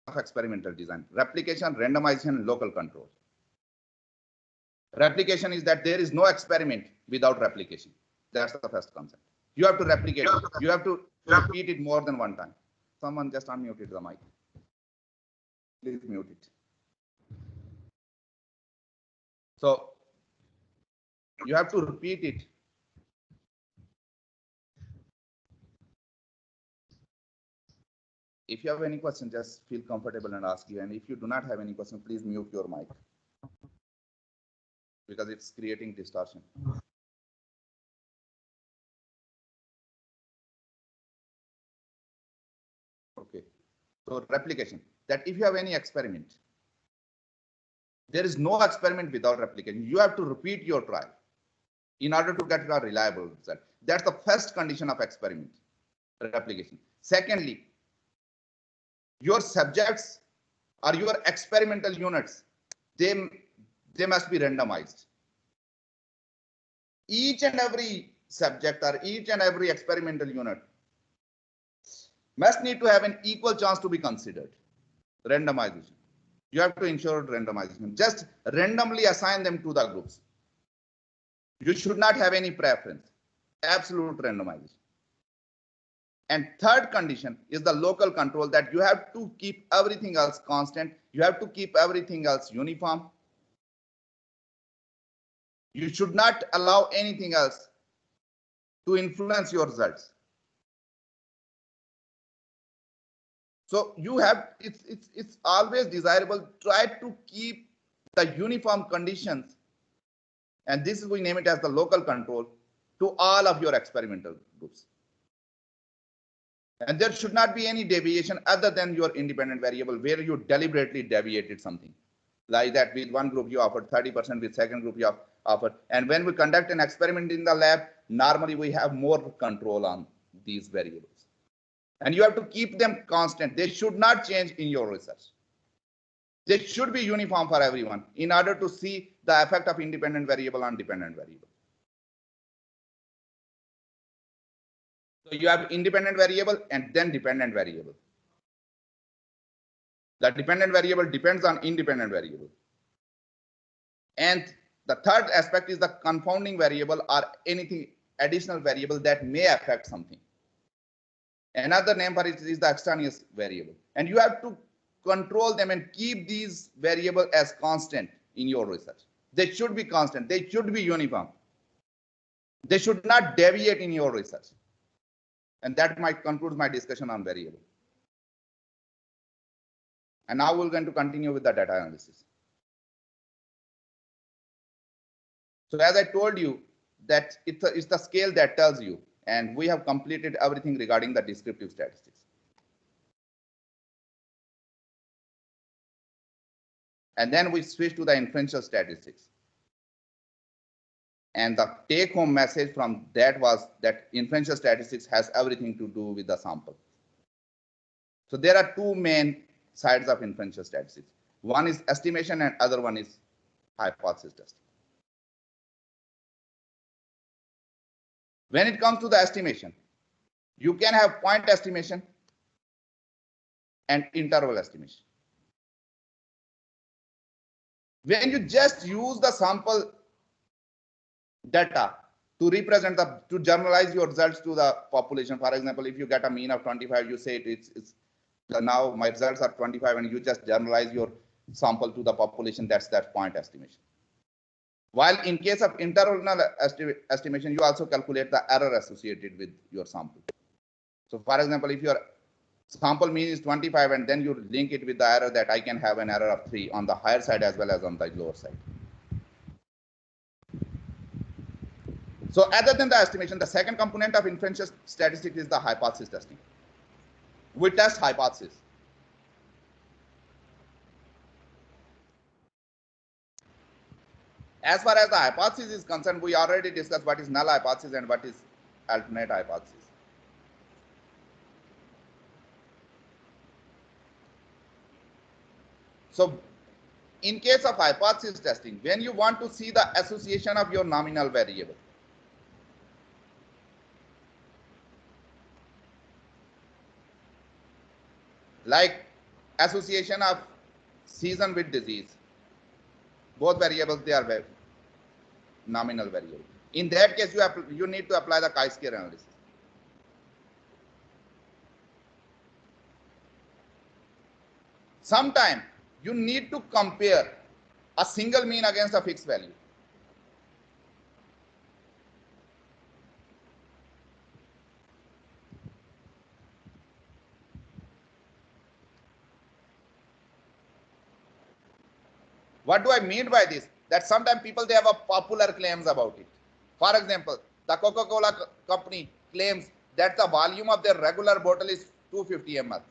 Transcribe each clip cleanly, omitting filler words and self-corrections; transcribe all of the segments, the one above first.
of experimental design: replication, randomization, and local control. Replication is that there is no experiment without replication. That's the first concept. You have to replicate it. You have to repeat it more than one time. Someone just unmuted the mic. Please mute it. So you have to repeat it. If you have any question, just feel comfortable and ask you. And if you do not have any question, please mute your mic, because it's creating distortion. Okay. So replication, that if you have any experiment, there is no experiment without replication. You have to repeat your trial in order to get a reliable result. That's the first condition of experiment, replication. Secondly, your subjects or your experimental units, they must be randomized. Each and every subject or each and every experimental unit must need to have an equal chance to be considered. Randomization. You have to ensure randomization. Just randomly assign them to the groups. You should not have any preference. Absolute randomization. And third condition is the local control, that you have to keep everything else constant. You have to keep everything else uniform. You should not allow anything else to influence your results. So you have, it's always desirable, try to keep the uniform conditions, and this is, we name it as the local control, to all of your experimental groups. And there should not be any deviation other than your independent variable, where you deliberately deviated something. Like that, with one group you offered 30%, with second group you offered. And when we conduct an experiment in the lab, normally we have more control on these variables. And you have to keep them constant. They should not change in your research. They should be uniform for everyone in order to see the effect of independent variable on dependent variable. So you have independent variable and then dependent variable. The dependent variable depends on independent variable. And the third aspect is the confounding variable, or anything additional variable that may affect something. Another name for it is the extraneous variable. And you have to control them and keep these variables as constant in your research. They should be constant. They should be uniform. They should not deviate in your research. And that might conclude my discussion on variable. And now we're going to continue with the data analysis. So as I told you, that it's the scale that tells you, and we have completed everything regarding the descriptive statistics. And then we switch to the inferential statistics. And the take-home message from that was that inferential statistics has everything to do with the sample. So there are two main sides of inferential statistics. One is estimation and other one is hypothesis testing. When it comes to the estimation, you can have point estimation and interval estimation. When you just use the sample data to represent to generalize your results to the population. For example, if you get a mean of 25, you say it's now my results are 25, and you just generalize your sample to the population. That's point estimation. While in case of interval estimation, you also calculate the error associated with your sample. So for example, if your sample mean is 25 and then you link it with the error, that I can have an error of 3 on the higher side as well as on the lower side. So other than the estimation, the second component of inferential statistics is the hypothesis testing. We test hypothesis. As far as the hypothesis is concerned, we already discussed what is null hypothesis and what is alternate hypothesis. So in case of hypothesis testing, when you want to see the association of your nominal variable, like association of season with disease. Both variables, they are nominal variable. In that case, you need to apply the chi-square analysis. Sometime you need to compare a single mean against a fixed value. What do I mean by this? That sometimes people, they have a popular claims about it. For example, the Coca-Cola company claims that the volume of their regular bottle is 250 ml.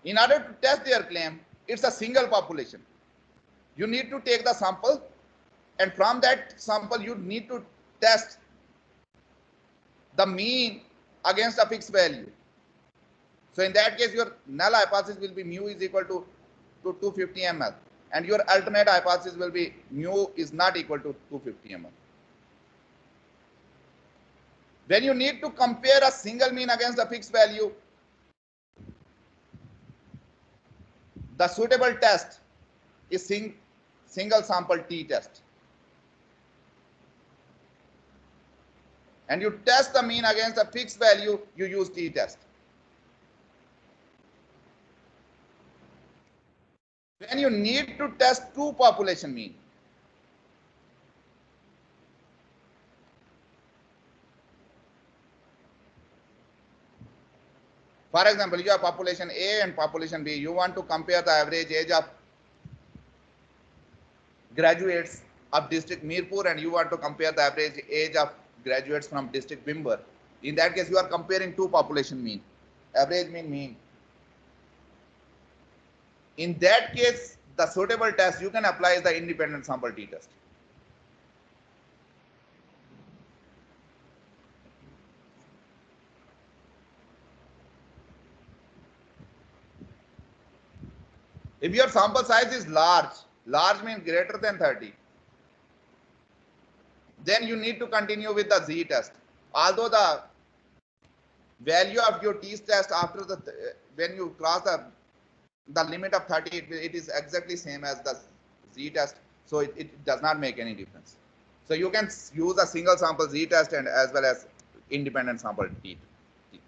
In order to test their claim, it's a single population. You need to take the sample, and from that sample, you need to test the mean against a fixed value. So in that case, your null hypothesis will be mu is equal to 250 ml, and your alternate hypothesis will be mu is not equal to 250 ml. When you need to compare a single mean against a fixed value, the suitable test is single sample t-test. And you test the mean against a fixed value, you use t-test. When you need to test two population mean, for example, you have population A and population B. You want to compare the average age of graduates of district Mirpur, and you want to compare the average age of graduates from district Bimber. In that case, you are comparing two population mean, average mean. In that case, the suitable test you can apply is the independent sample t-test. If your sample size is large means greater than 30, then you need to continue with the z-test. Although the value of your t-test after when you cross the limit of 30, it is exactly same as the z-test, so it does not make any difference. So you can use a single sample z-test and as well as independent sample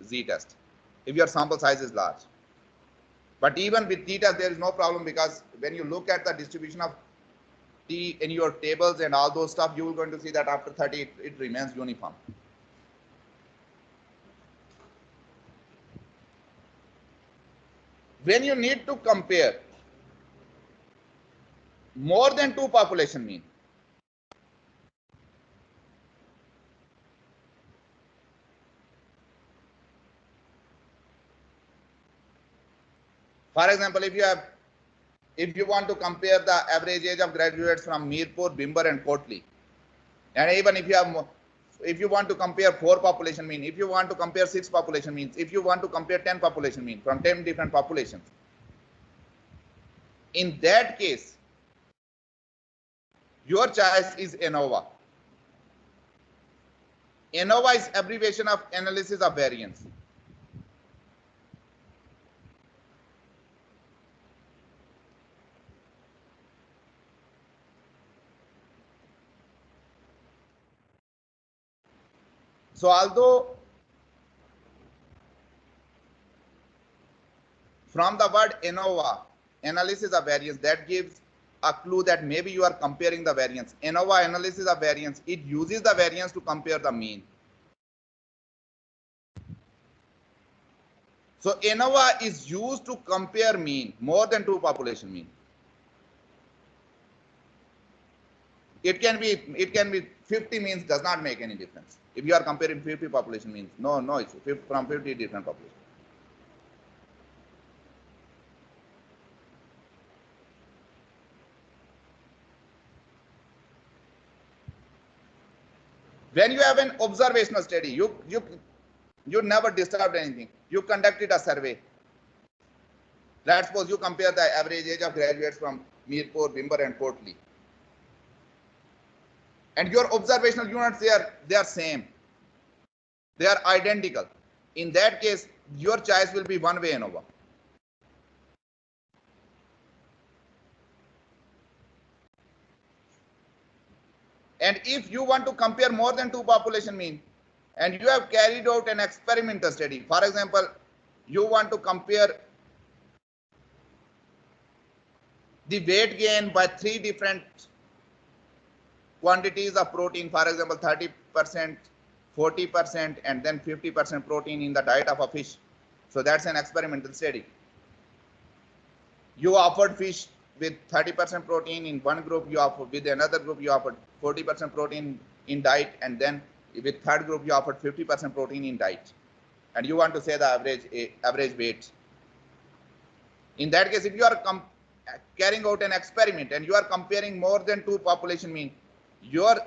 z-test if your sample size is large. But even with t-test, there is no problem, because when you look at the distribution of t in your tables and all those stuff, you are going to see that after 30, it remains uniform. When you need to compare more than two population mean, for example, if you want to compare the average age of graduates from Mirpur, Bimber and Kotli, and even if you want to compare 4 population mean, if you want to compare 6 population means, if you want to compare 10 population mean from 10 different populations, in that case, your choice is ANOVA. ANOVA is abbreviation of analysis of variance. So although from the word ANOVA, analysis of variance, that gives a clue that maybe you are comparing the variance. ANOVA, analysis of variance, it uses the variance to compare the mean. So ANOVA is used to compare mean, more than 2 population mean. It can be 50 means, does not make any difference. If you are comparing 50 population means, no issue, from 50 different populations. When you have an observational study, you never disturbed anything. You conducted a survey. Let's suppose you compare the average age of graduates from Mirpur, Bimber and Kotli. and your observational units, they are same, they are identical. In that case, your choice will be one-way ANOVA. And if you want to compare more than two population mean, and you have carried out an experimental study, for example, you want to compare the weight gain by three different quantities of protein, for example, 30%, 40%, and then 50% protein in the diet of a fish. So that's an experimental study. You offered fish with 30% protein in one group, you offered with another group, you offered 40% protein in diet, and then with third group, you offered 50% protein in diet. And you want to say the average weight. In that case, if you are carrying out an experiment and you are comparing more than two population mean, the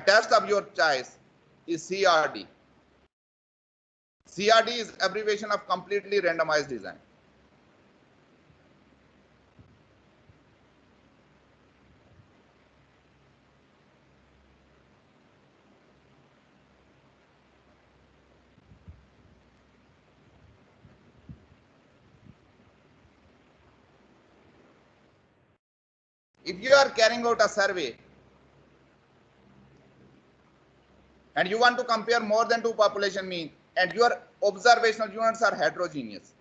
test of your choice is CRD. CRD is abbreviation of completely randomized design. If you are carrying out a survey and you want to compare more than two population mean and your observational units are heterogeneous,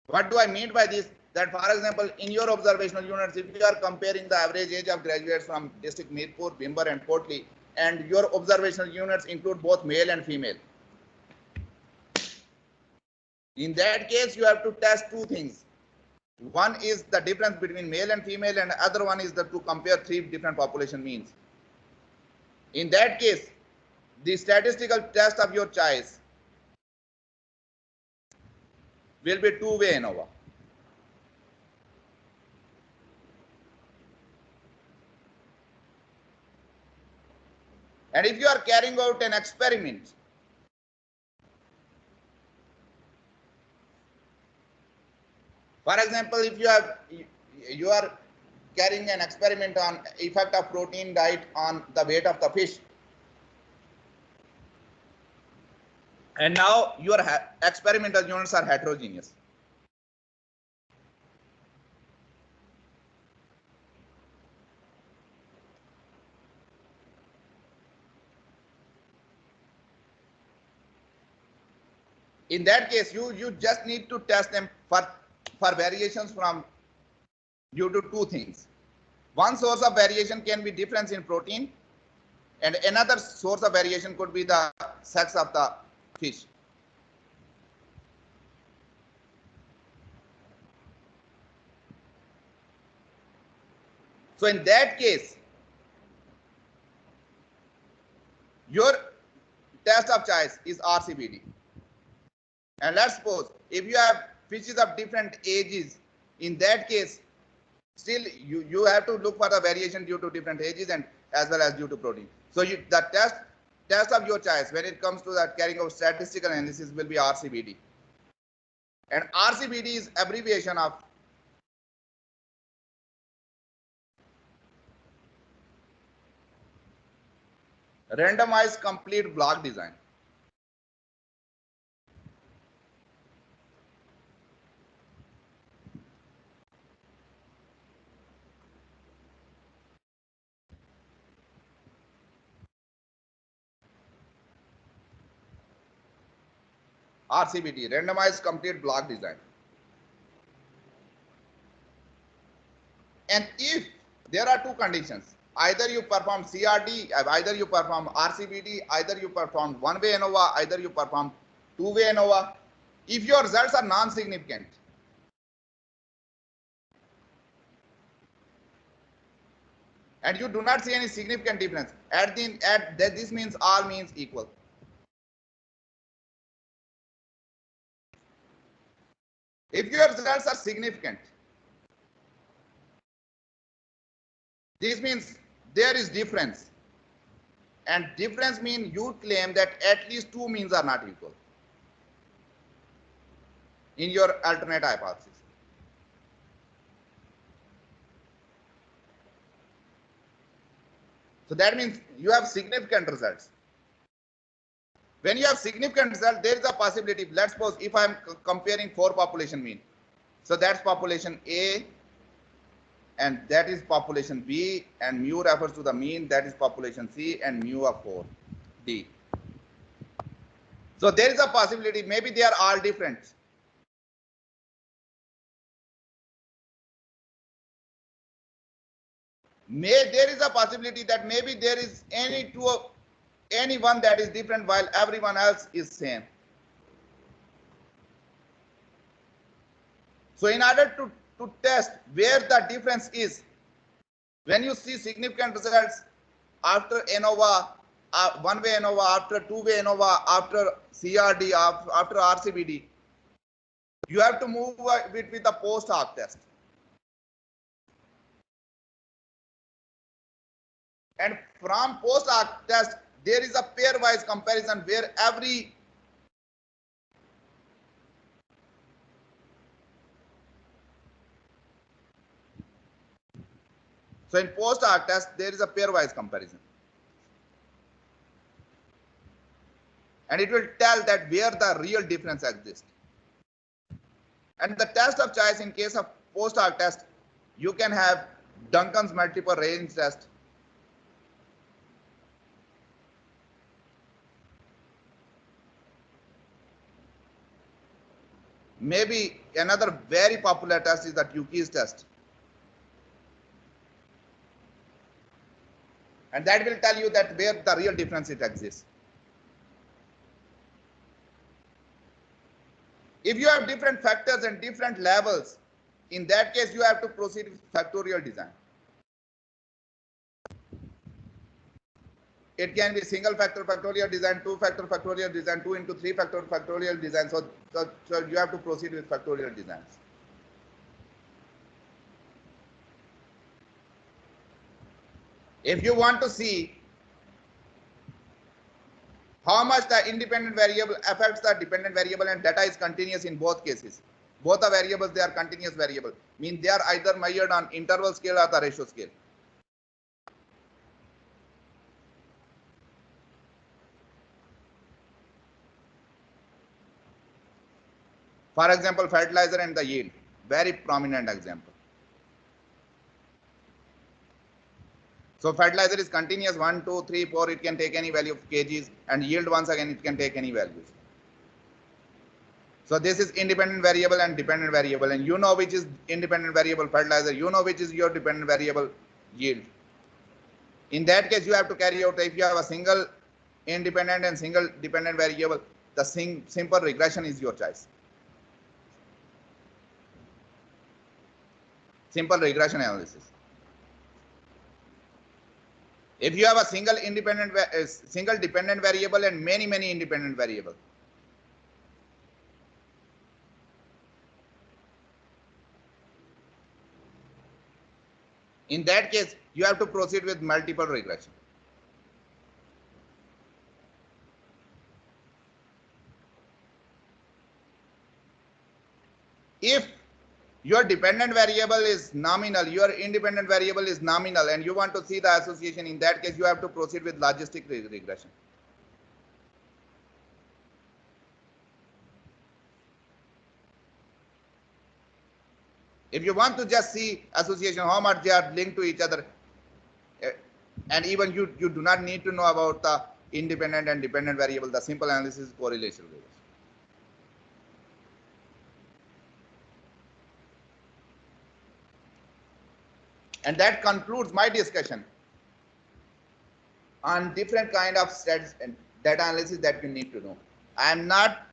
what do I mean by this? That, for example, in your observational units, if you are comparing the average age of graduates from district Mirpur, Bhimber, and Kotli, and your observational units include both male and female, in that case, you have to test two things. One is the difference between male and female, and other one is to compare three different population means. In that case, the statistical test of your choice will be two-way ANOVA. And if you are carrying out an experiment, for example, if you are carrying an experiment on effect of protein diet on the weight of the fish, and now your experimental units are heterogeneous. In that case, you just need to test them for variations from due to two things. One source of variation can be difference in protein, and another source of variation could be the sex of the fish. So in that case, your test of choice is RCBD. And let's suppose if you have fishes of different ages, in that case, still you have to look for the variation due to different ages and as well as due to protein. So the test of your choice when it comes to that carrying out statistical analysis will be RCBD. And RCBD is abbreviation of randomized complete block design. RCBD, randomized complete block design. And if there are two conditions, either you perform CRD, either you perform RCBD, either you perform one-way ANOVA, either you perform two-way ANOVA, if your results are non-significant, and you do not see any significant difference, this means all means equal. If your results are significant, this means there is difference. And difference mean you claim that at least two means are not equal in your alternate hypothesis. So that means you have significant results. When you have significant result, there is a possibility. Let's suppose if I am comparing four population mean. So that's population A, and that is population B, and mu refers to the mean, that is population C, and mu of 4, D. So there is a possibility, maybe they are all different. There is a possibility that maybe there is any one that is different while everyone else is same. So in order to test where the difference is, when you see significant results after ANOVA, one-way ANOVA, after two-way ANOVA, after CRD, after RCBD, you have to move with the post hoc test. And from post hoc test, there is a pairwise comparison where every so in post hoc test, there is a pairwise comparison. And it will tell that where the real difference exists. And the test of choice in case of post hoc test, you can have Duncan's multiple range test. Maybe another very popular test is the Tukey's test. And that will tell you that where the real difference it exists. If you have different factors and different levels, in that case, you have to proceed with factorial design. It can be single factor factorial design, two factor factorial design, 2 into 3 factor factorial design. So you have to proceed with factorial designs. If you want to see how much the independent variable affects the dependent variable and data is continuous in both cases, both the variables, they are continuous variable, mean they are either measured on interval scale or the ratio scale. For example, fertilizer and the yield, very prominent example. So fertilizer is continuous 1, 2, 3, 4, it can take any value of kgs, and yield once again it can take any values. So this is independent variable and dependent variable, and you know which is independent variable fertilizer, you know which is your dependent variable yield. In that case, you have to carry out, if you have a single independent and single dependent variable, the simple regression is your choice. Simple regression analysis. If you have a single dependent variable and many independent variables, in that case, you have to proceed with multiple regression. If your dependent variable is nominal, your independent variable is nominal, and you want to see the association, in that case, you have to proceed with logistic regression. If you want to just see association, how much they are linked to each other, and even you do not need to know about the independent and dependent variable, the simple analysis is correlation regression. And that concludes my discussion on different kind of stats and data analysis that you need to know. I am not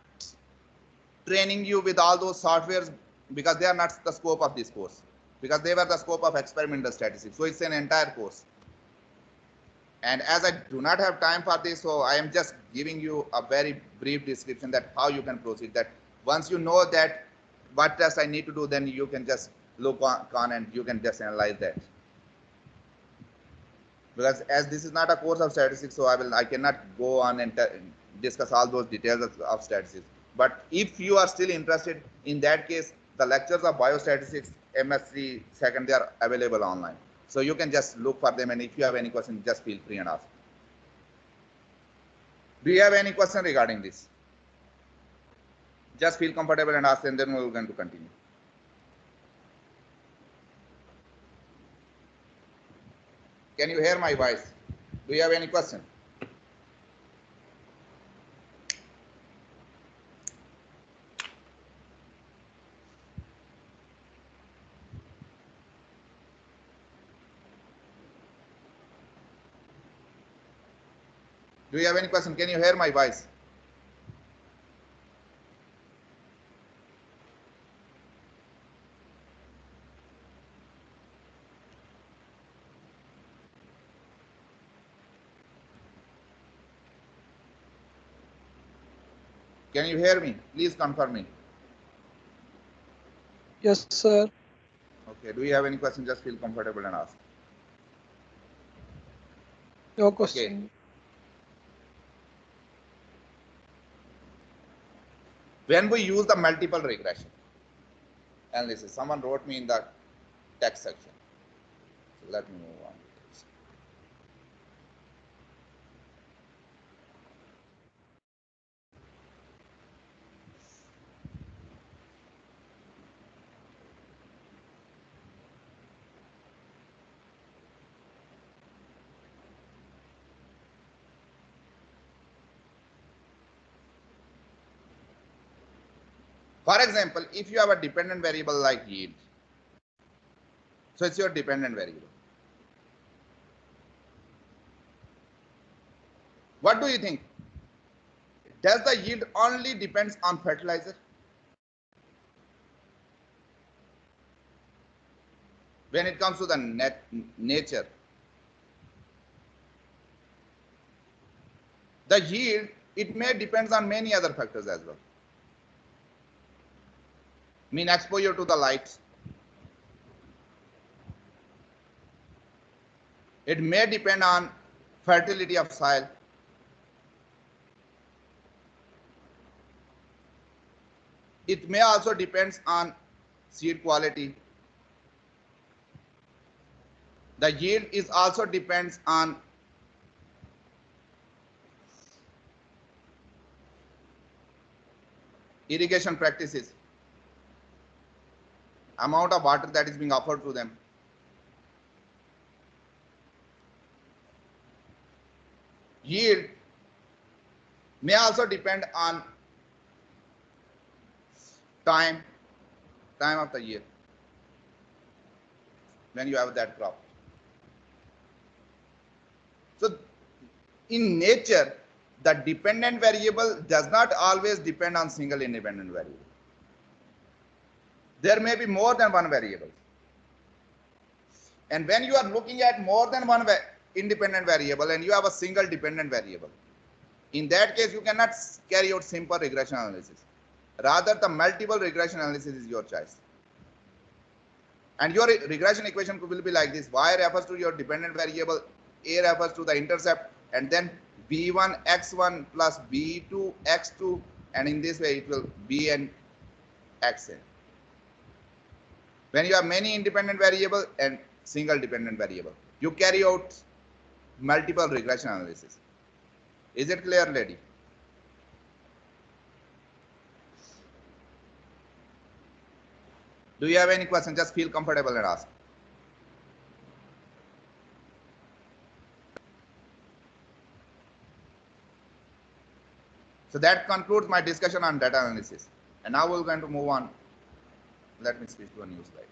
training you with all those softwares because they are not the scope of this course, because they were the scope of experimental statistics. So it's an entire course. And as I do not have time for this, so I am just giving you a very brief description that how you can proceed. That once you know that what test I need to do, then you can just look on and you can just analyze that. because as this is not a course of statistics, so I cannot go on and discuss all those details of statistics. But if you are still interested, in that case, the lectures of biostatistics MS3 second, they are available online, so you can just look for them, and if you have any question, just feel free and ask. Do you have any question regarding this? Just feel comfortable and ask, and then we're going to continue. Can you hear my voice? Do you have any question? Do you have any question? Can you hear my voice? Can you hear me? Please confirm me. Yes, sir. Okay. Do you have any question? Just feel comfortable and ask. No question. Okay. When we use the multiple regression analysis, someone wrote me in the text section. So let me move on. For example, if you have a dependent variable like yield, so it's your dependent variable. What do you think? Does the yield only depends on fertilizer? When it comes to the nature, the yield, it may depends on many other factors as well. Mean exposure to the light. It may depend on fertility of soil. It may also depends on seed quality. The yield is also depends on irrigation practices, amount of water that is being offered to them. Yield may also depend on time of the year when you have that crop. So in nature, the dependent variable does not always depend on single independent variable. There may be more than one variable. And when you are looking at more than one independent variable and you have a single dependent variable, in that case, you cannot carry out simple regression analysis. Rather, the multiple regression analysis is your choice. And your regression equation will be like this. Y refers to your dependent variable, A refers to the intercept, and then B1 x1 plus B2 x2, and in this way it will Bn xn. When you have many independent variable and single dependent variable, you carry out multiple regression analysis. Is it clear, lady? Do you have any question? Just feel comfortable and ask. So that concludes my discussion on data analysis. And now we're going to move on. Let me switch to a new slide.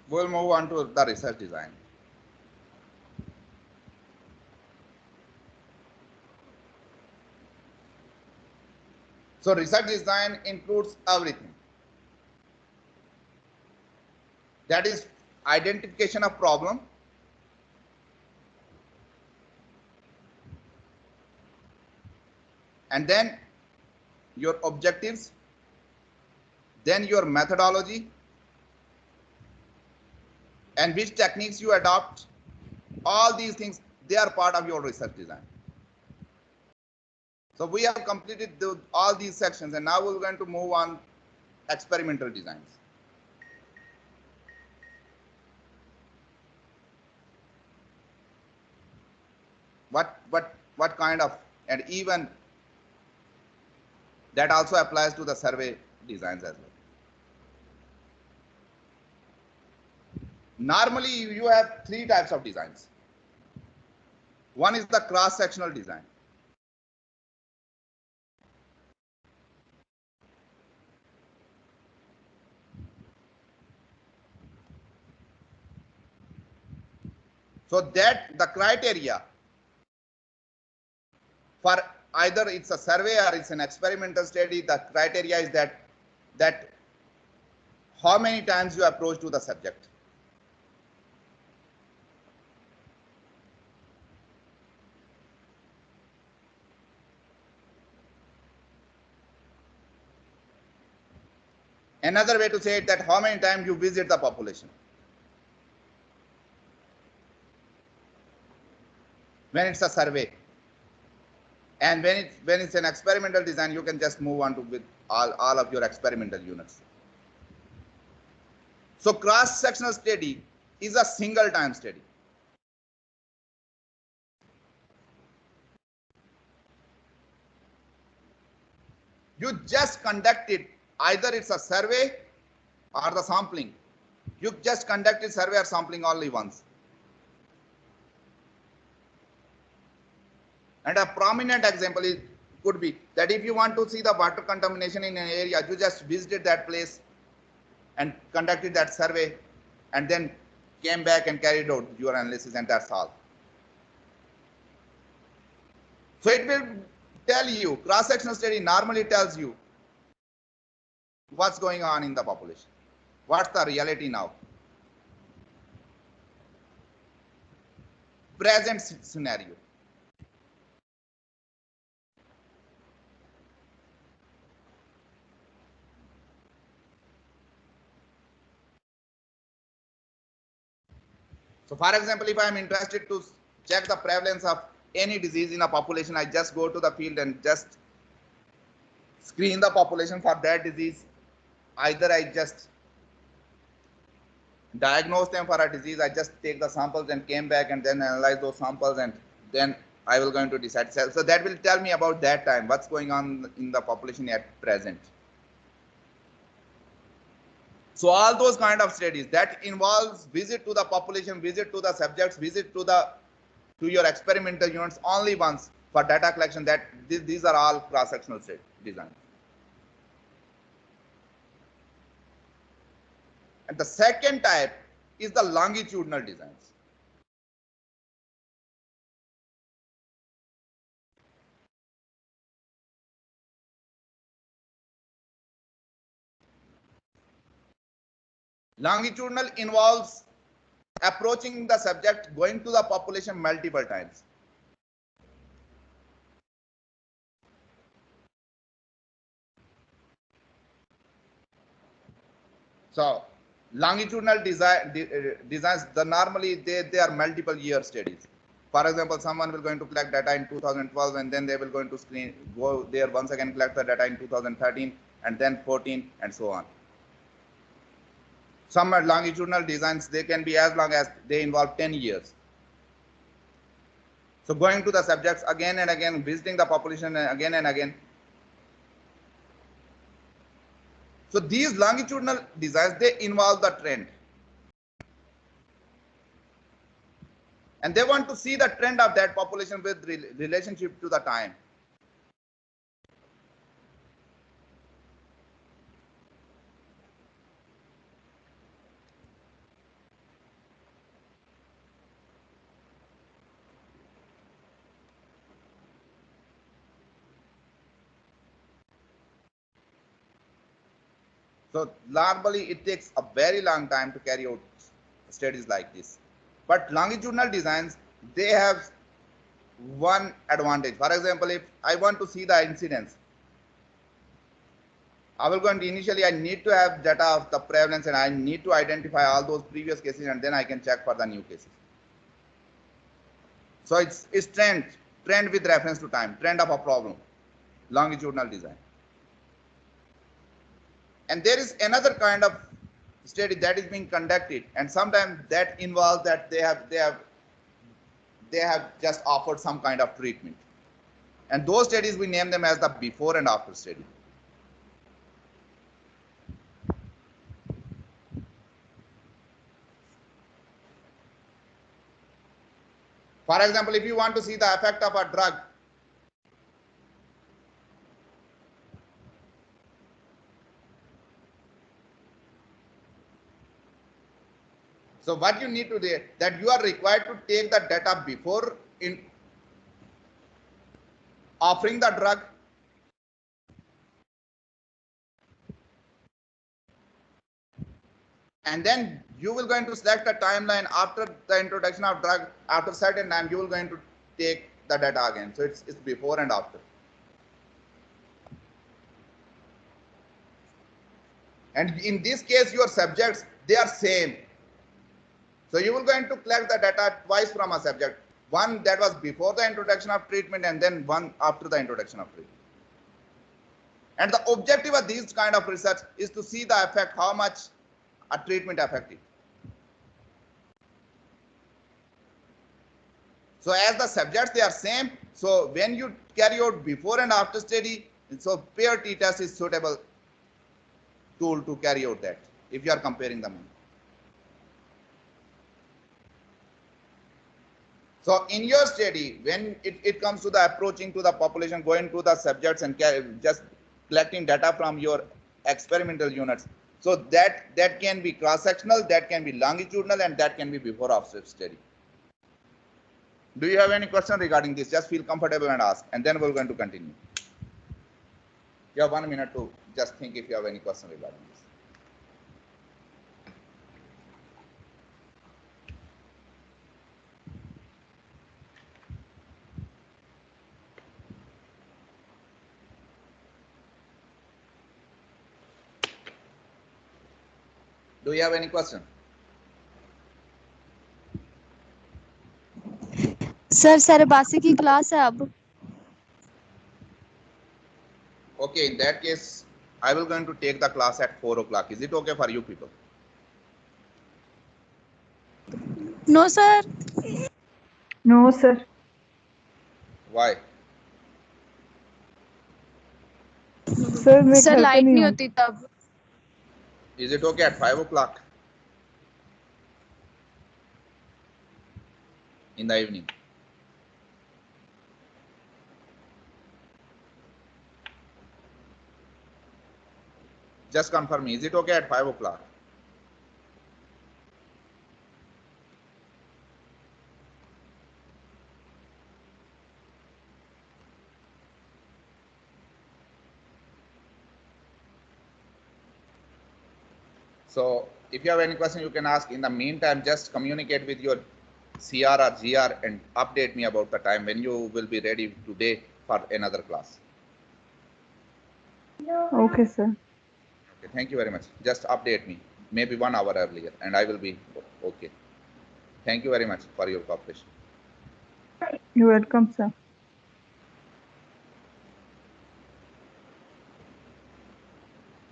we'll move on to the research design. So research design includes everything. That is identification of problem, and then your objectives, then your methodology, and which techniques you adopt. All these things, they are part of your research design. So we have completed all these sections, and now we're going to move on experimental designs. What kind of, and even that also applies to the survey designs as well. Normally you have three types of designs. One is the cross-sectional design. So that the criteria for either it's a survey or it's an experimental study, the criteria is that how many times you approach to the subject. Another way to say it, that how many times you visit the population. When it's a survey, and when it's an experimental design, you can just move on to with all of your experimental units. So cross-sectional study is a single time study. You just conducted, either it's a survey or the sampling. You just conducted survey or sampling only once. And a prominent example could be that if you want to see the water contamination in an area, you just visited that place and conducted that survey and then came back and carried out your analysis, and that's all. So it will tell you, cross-sectional study normally tells you what's going on in the population, what's the reality now, present scenario. So for example, if I am interested to check the prevalence of any disease in a population, I just go to the field and just screen the population for that disease. Either I just diagnose them for a disease, I just take the samples and came back and then analyze those samples, and then I will going to decide. So that will tell me about that time, what's going on in the population at present. So all those kind of studies that involves visit to the population, visit to the subjects, visit to your experimental units only once for data collection, that these are all cross-sectional designs. And the second type is the longitudinal designs. Longitudinal involves approaching the subject, going to the population multiple times. So longitudinal designs, normally they are multiple year studies. For example, someone will going to collect data in 2012, and then they will going to go there once again, collect the data in 2013, and then 14, and so on. Some longitudinal designs, they can be as long as they involve 10 years. So going to the subjects again and again, visiting the population again and again. So these longitudinal designs, they involve the trend. And they want to see the trend of that population with relationship to the time. So normally it takes a very long time to carry out studies like this. But longitudinal designs, they have one advantage. For example, if I want to see the incidence, I will go and initially I need to have data of the prevalence and I need to identify all those previous cases and then I can check for the new cases. So it's trend with reference to time, trend of a problem, longitudinal design. And there is another kind of study that is being conducted, and sometimes that involves that they have just offered some kind of treatment. And those studies, we name them as the before and after study. For example, if you want to see the effect of a drug, so what you need to do, that you are required to take the data before in offering the drug, and then you will going to select the timeline after the introduction of drug. After certain time, you will going to take the data again. So it's before and after. And in this case, your subjects, they are same. So you will going to collect the data twice from a subject. One that was before the introduction of treatment and then one after the introduction of treatment. And the objective of these kind of research is to see the effect, how much a treatment affected. So as the subjects, they are same. So when you carry out before and after study, so pair t-test is suitable tool to carry out that if you are comparing them. So in your study, when it comes to the approaching to the population, going to the subjects and just collecting data from your experimental units, so that can be cross-sectional, that can be longitudinal, and that can be before after study. Do you have any question regarding this? Just feel comfortable and ask, and then we're going to continue. You have 1 minute to just think if you have any question regarding this. Do you have any question? Sir सरबासी की class है अब. Okay, in that case, I will going to take the class at 4 o'clock. Is it okay for you people? No sir. No, sir. Why? Sir, मैं sir घर पे light नहीं नहीं हूँ. होती तब. Is it okay at 5 o'clock in the evening? Just confirm me. Is it okay at 5 o'clock? So if you have any question, you can ask. In the meantime, just communicate with your CR or GR and update me about the time when you will be ready today for another class. Okay, sir. Okay, thank you very much. Just update me, maybe 1 hour earlier, and I will be okay. Thank you very much for your cooperation. You're welcome, sir.